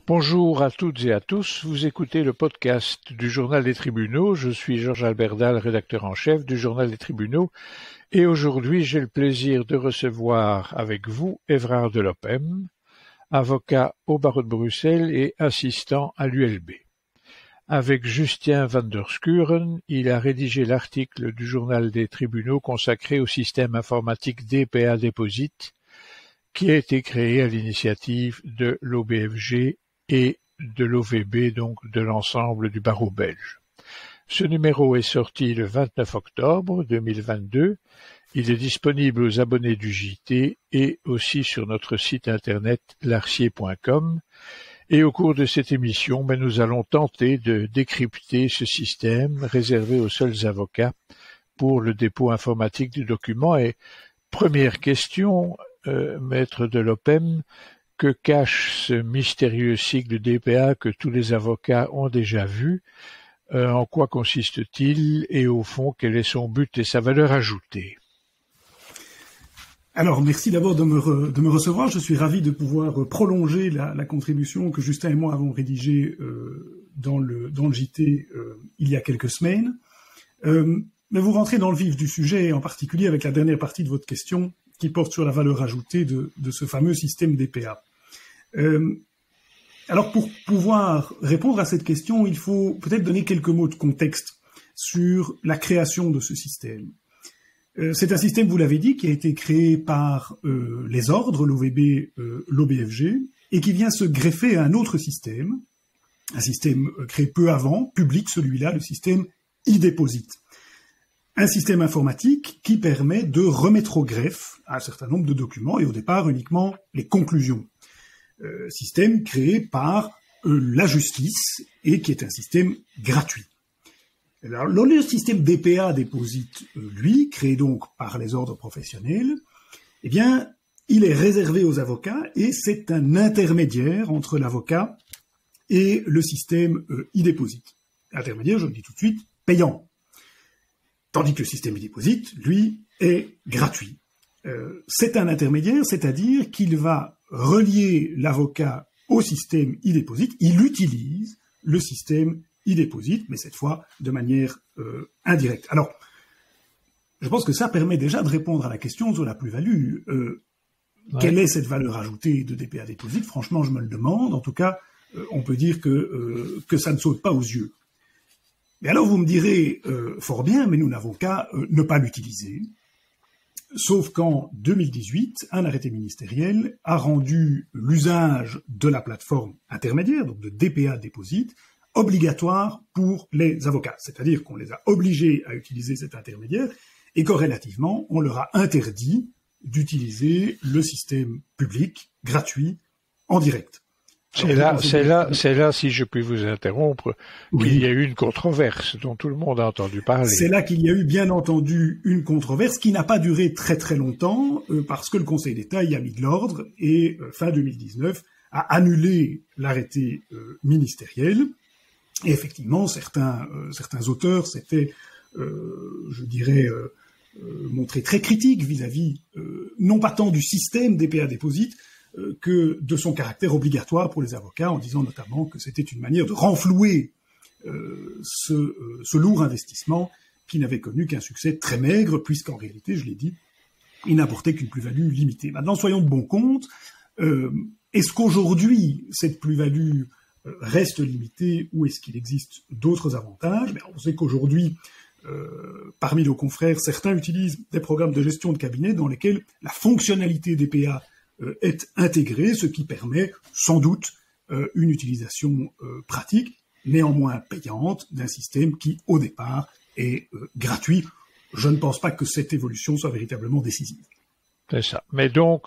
Bonjour à toutes et à tous, vous écoutez le podcast du Journal des Tribunaux, je suis Georges Albert Dahl, rédacteur en chef du Journal des Tribunaux, et aujourd'hui j'ai le plaisir de recevoir avec vous Évrard Delopem, avocat au barreau de Bruxelles et assistant à l'ULB. Avec Justin van der Schuren, il a rédigé l'article du Journal des Tribunaux consacré au système informatique DPA Deposit, qui a été créé à l'initiative de l'OBFG et de l'OVB, donc de l'ensemble du barreau belge. Ce numéro est sorti le 29 octobre 2022. Il est disponible aux abonnés du JT et aussi sur notre site internet larcier.com. Et au cours de cette émission, nous allons tenter de décrypter ce système réservé aux seuls avocats pour le dépôt informatique du document. Et première question, Maître Delopem, que cache ce mystérieux sigle DPA que tous les avocats ont déjà vu? En quoi consiste-t-il et au fond, quel est son but et sa valeur ajoutée? Alors, merci d'abord de me recevoir. Je suis ravi de pouvoir prolonger la contribution que Justin et moi avons rédigée dans le JT il y a quelques semaines. Mais vous rentrez dans le vif du sujet, en particulier avec la dernière partie de votre question qui porte sur la valeur ajoutée de ce fameux système DPA. Alors, pour pouvoir répondre à cette question, il faut peut-être donner quelques mots de contexte sur la création de ce système. C'est un système, vous l'avez dit, qui a été créé par les ordres, l'OVB, l'OBFG, et qui vient se greffer à un autre système, un système créé peu avant, public celui-là, le système e-Deposit. Un système informatique qui permet de remettre au greffe un certain nombre de documents, et au départ uniquement les conclusions. Système créé par la justice et qui est un système gratuit. Alors, le système DPA Deposit, lui, créé donc par les ordres professionnels, eh bien, il est réservé aux avocats et c'est un intermédiaire entre l'avocat et le système e-Deposit. Intermédiaire, je le dis tout de suite, payant. Tandis que le système e-Deposit, lui, est gratuit. C'est un intermédiaire, c'est-à-dire qu'il va relier l'avocat au système e-Deposit, il utilise le système e-Deposit, mais cette fois de manière indirecte. Alors, je pense que ça permet déjà de répondre à la question sur la plus-value. Quelle est cette valeur ajoutée de DPA Deposit? Franchement, je me le demande. En tout cas, on peut dire que ça ne saute pas aux yeux. Mais alors, vous me direz, fort bien, mais nous n'avons qu'à ne pas l'utiliser. Sauf qu'en 2018, un arrêté ministériel a rendu l'usage de la plateforme intermédiaire, donc de DPA Deposit, obligatoire pour les avocats. C'est-à-dire qu'on les a obligés à utiliser cet intermédiaire et corrélativement, on leur a interdit d'utiliser le système public, gratuit, en direct. C'est là, si je puis vous interrompre, oui, qu'il y a eu une controverse dont tout le monde a entendu parler. C'est là qu'il y a eu, bien entendu, une controverse qui n'a pas duré très très longtemps, parce que le Conseil d'État y a mis de l'ordre et, fin 2019, a annulé l'arrêté ministériel. Et effectivement, certains auteurs s'étaient, je dirais, montrés très critiques vis-à-vis, non pas tant du système DPA Deposit, que de son caractère obligatoire pour les avocats, en disant notamment que c'était une manière de renflouer ce lourd investissement qui n'avait connu qu'un succès très maigre, puisqu'en réalité, je l'ai dit, il n'apportait qu'une plus-value limitée. Maintenant, soyons de bon compte, est-ce qu'aujourd'hui, cette plus-value reste limitée ou est-ce qu'il existe d'autres avantages? On sait qu'aujourd'hui, parmi nos confrères, certains utilisent des programmes de gestion de cabinet dans lesquels la fonctionnalité DPA est intégrée, ce qui permet sans doute une utilisation pratique, néanmoins payante, d'un système qui, au départ, est gratuit. Je ne pense pas que cette évolution soit véritablement décisive. C'est ça. Mais donc,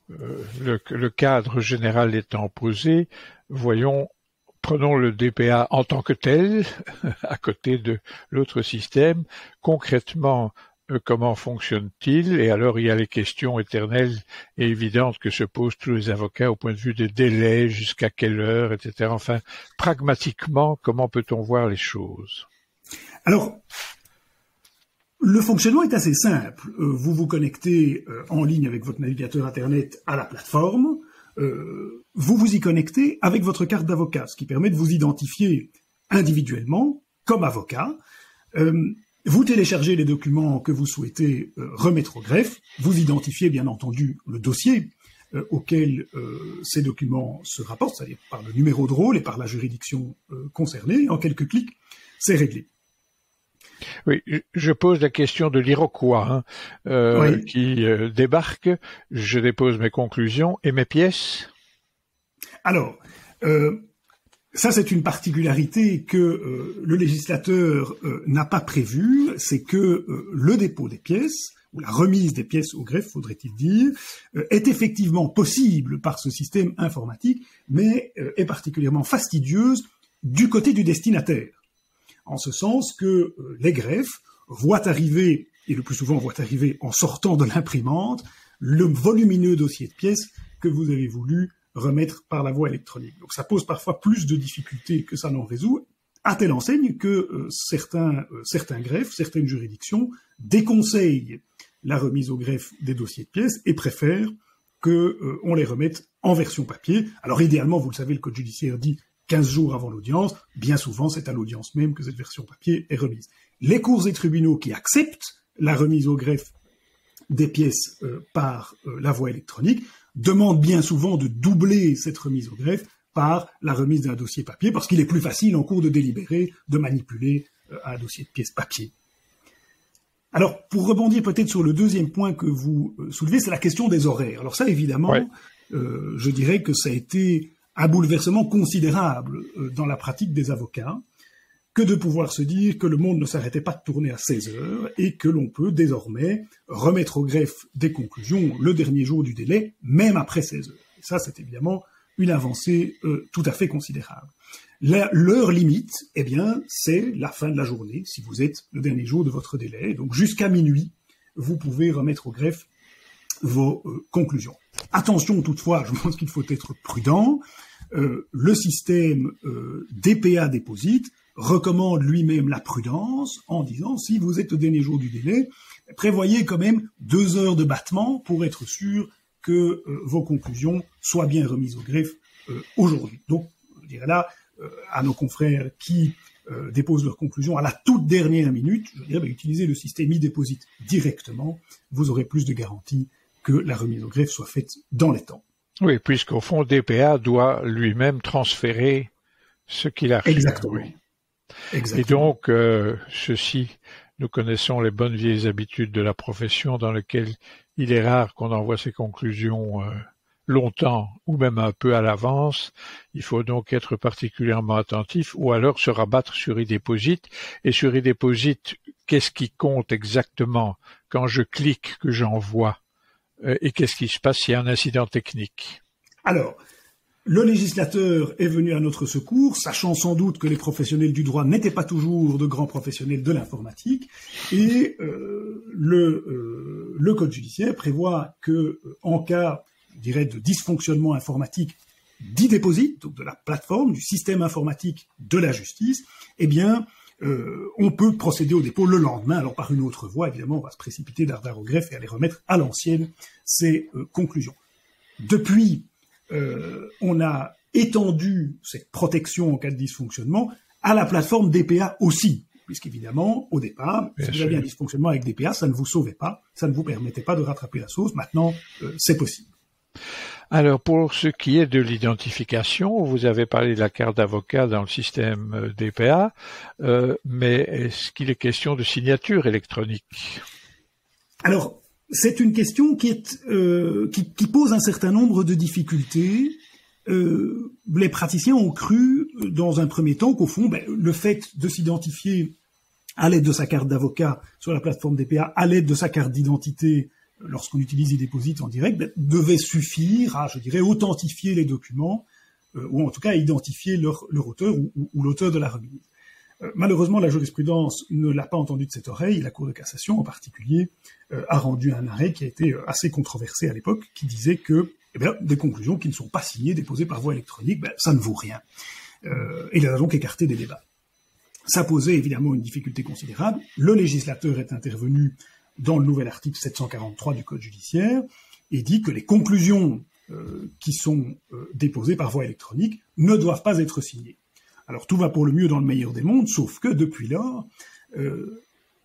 le cadre général étant posé, prenons le DPA en tant que tel, à côté de l'autre système. Concrètement, comment fonctionne-t-il? Et alors, il y a les questions éternelles et évidentes que se posent tous les avocats au point de vue des délais, jusqu'à quelle heure, etc. Enfin, pragmatiquement, comment peut-on voir les choses? Alors, le fonctionnement est assez simple. Vous vous connectez en ligne avec votre navigateur Internet à la plateforme. vous vous y connectez avec votre carte d'avocat, ce qui permet de vous identifier individuellement comme avocat. Vous téléchargez les documents que vous souhaitez remettre au greffe, vous identifiez bien entendu le dossier auquel ces documents se rapportent, c'est-à-dire par le numéro de rôle et par la juridiction concernée. En quelques clics, c'est réglé. Oui, je pose la question de l'Iroquois oui. Qui débarque, je dépose mes conclusions et mes pièces. Alors, ça c'est une particularité que le législateur n'a pas prévue, c'est que le dépôt des pièces, ou la remise des pièces au greffe, faudrait-il dire, est effectivement possible par ce système informatique, mais est particulièrement fastidieuse du côté du destinataire. En ce sens que les greffes voient arriver, et le plus souvent voient arriver en sortant de l'imprimante, le volumineux dossier de pièces que vous avez voulu remettre par la voie électronique. Donc ça pose parfois plus de difficultés que ça n'en résout, à telle enseigne que certains greffes, certaines juridictions déconseillent la remise au greffe des dossiers de pièces et préfèrent qu'on les remette en version papier. Alors idéalement, vous le savez, le Code judiciaire dit 15 jours avant l'audience, bien souvent c'est à l'audience même que cette version papier est remise. Les cours et tribunaux qui acceptent la remise au greffe des pièces par la voie électronique demandent bien souvent de doubler cette remise au greffe par la remise d'un dossier papier, parce qu'il est plus facile en cours de délibérer de manipuler un dossier de pièces papier. Alors, pour rebondir peut-être sur le deuxième point que vous soulevez, c'est la question des horaires. Alors ça, évidemment, ouais. Je dirais que ça a été un bouleversement considérable dans la pratique des avocats, que de pouvoir se dire que le monde ne s'arrêtait pas de tourner à 16 heures et que l'on peut désormais remettre au greffe des conclusions le dernier jour du délai, même après 16 heures. Et ça, c'est évidemment une avancée tout à fait considérable. L'heure limite, eh bien, c'est la fin de la journée, si vous êtes le dernier jour de votre délai. Donc jusqu'à minuit, vous pouvez remettre au greffe vos conclusions. Attention toutefois, je pense qu'il faut être prudent. Le système DPA Déposite recommande lui-même la prudence en disant, si vous êtes au dernier jour du délai, prévoyez quand même 2 heures de battement pour être sûr que vos conclusions soient bien remises au greffe aujourd'hui. Donc, je dirais là, à nos confrères qui déposent leurs conclusions à la toute dernière minute, je dirais, utilisez le système e-déposite directement, vous aurez plus de garanties que la remise au greffe soit faite dans les temps. Oui, puisqu'au fond, DPA doit lui-même transférer ce qu'il a reçu. Exactement. Oui. Exactement. Et donc, nous connaissons les bonnes vieilles habitudes de la profession dans lesquelles il est rare qu'on envoie ses conclusions longtemps ou même un peu à l'avance. Il faut donc être particulièrement attentif ou alors se rabattre sur e-déposite. Et sur e-déposite, qu'est-ce qui compte exactement quand je clique que j'envoie et qu'est-ce qui se passe s'il y a un incident technique? Alors, le législateur est venu à notre secours, sachant sans doute que les professionnels du droit n'étaient pas toujours de grands professionnels de l'informatique, et le Code judiciaire prévoit que, en cas, je dirais, de dysfonctionnement informatique d'e-déposite, donc de la plateforme, du système informatique de la justice, eh bien, on peut procéder au dépôt le lendemain, alors par une autre voie, évidemment, on va se précipiter d'ardard au greffe et aller remettre à l'ancienne ces conclusions. Depuis, on a étendu cette protection en cas de dysfonctionnement à la plateforme DPA aussi, puisqu'évidemment, au départ, si vous aviez un dysfonctionnement avec DPA, ça ne vous sauvait pas, ça ne vous permettait pas de rattraper la sauce. Maintenant, c'est possible. Alors, pour ce qui est de l'identification, vous avez parlé de la carte d'avocat dans le système DPA, mais est-ce qu'il est question de signature électronique? Alors, c'est une question qui pose un certain nombre de difficultés. Les praticiens ont cru, dans un premier temps, qu'au fond, le fait de s'identifier à l'aide de sa carte d'avocat sur la plateforme DPA, à l'aide de sa carte d'identité, lorsqu'on utilise e-déposite en direct, devait suffire à, je dirais, authentifier les documents, ou en tout cas à identifier leur auteur ou l'auteur de la remise. Malheureusement, la jurisprudence ne l'a pas entendu de cette oreille. La Cour de cassation, en particulier, a rendu un arrêt qui a été assez controversé à l'époque, qui disait que des conclusions qui ne sont pas signées, déposées par voie électronique, ça ne vaut rien. Et il a donc écarté des débats. Ça posait évidemment une difficulté considérable. Le législateur est intervenu dans le nouvel article 743 du Code judiciaire et dit que les conclusions qui sont déposés par voie électronique ne doivent pas être signés. Alors tout va pour le mieux dans le meilleur des mondes, sauf que depuis lors,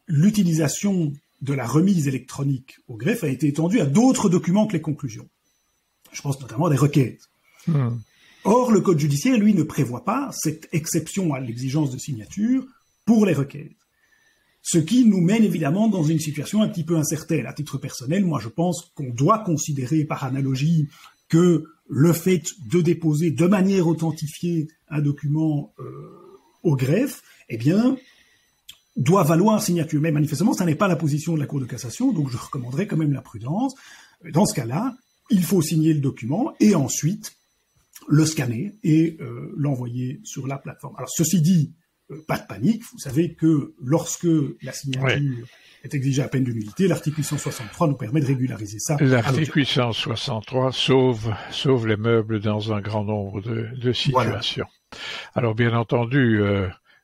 l'utilisation de la remise électronique au greffe a été étendue à d'autres documents que les conclusions. Je pense notamment à des requêtes. Or, le Code judiciaire, lui, ne prévoit pas cette exception à l'exigence de signature pour les requêtes. Ce qui nous mène évidemment dans une situation un petit peu incertaine. À titre personnel, moi je pense qu'on doit considérer par analogie que le fait de déposer de manière authentifiée un document au greffe, eh bien, doit valoir signature. Mais manifestement, ça n'est pas la position de la Cour de cassation, donc je recommanderais quand même la prudence. Dans ce cas-là, il faut signer le document et ensuite le scanner et l'envoyer sur la plateforme. Alors ceci dit, pas de panique, vous savez que lorsque la signature est exigée à peine de nullité, l'article 863 nous permet de régulariser ça. L'article 863 sauve les meubles dans un grand nombre de situations. Voilà. Alors bien entendu,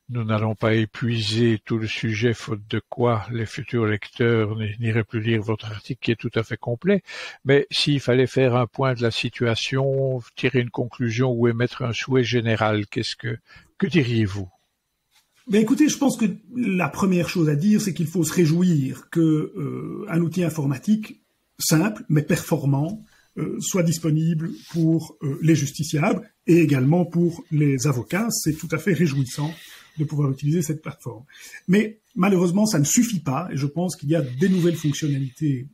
nous n'allons pas épuiser tout le sujet, faute de quoi les futurs lecteurs n'iraient plus lire votre article qui est tout à fait complet. Mais s'il fallait faire un point de la situation, tirer une conclusion ou émettre un souhait général, que diriez-vous? Ben écoutez, je pense que la première chose à dire, c'est qu'il faut se réjouir que un outil informatique simple mais performant soit disponible pour les justiciables et également pour les avocats. C'est tout à fait réjouissant de pouvoir utiliser cette plateforme. Mais malheureusement, ça ne suffit pas et je pense qu'il y a des nouvelles fonctionnalités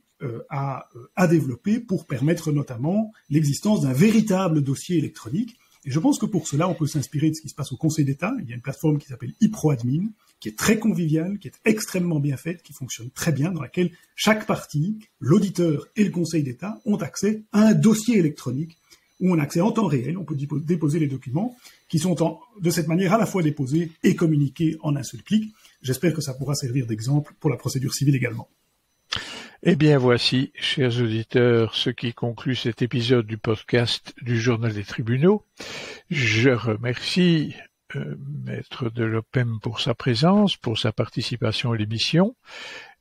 à développer pour permettre notamment l'existence d'un véritable dossier électronique. Et je pense que pour cela, on peut s'inspirer de ce qui se passe au Conseil d'État. Il y a une plateforme qui s'appelle eProAdmin, qui est très conviviale, qui est extrêmement bien faite, qui fonctionne très bien, dans laquelle chaque partie, l'auditeur et le Conseil d'État, ont accès à un dossier électronique où on a accès en temps réel, on peut déposer les documents qui sont de cette manière à la fois déposés et communiqués en un seul clic. J'espère que ça pourra servir d'exemple pour la procédure civile également. Eh bien voici, chers auditeurs, ce qui conclut cet épisode du podcast du Journal des Tribunaux. Je remercie Maître Delopem pour sa présence, pour sa participation à l'émission.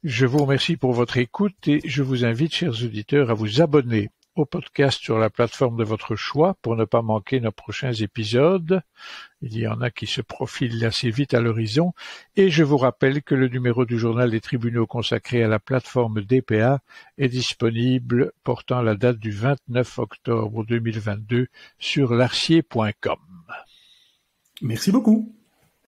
Je vous remercie pour votre écoute et je vous invite, chers auditeurs, à vous abonner au podcast sur la plateforme de votre choix pour ne pas manquer nos prochains épisodes. Il y en a qui se profilent assez vite à l'horizon. Et je vous rappelle que le numéro du Journal des Tribunaux consacré à la plateforme DPA est disponible portant la date du 29 octobre 2022 sur larcier.com. Merci beaucoup.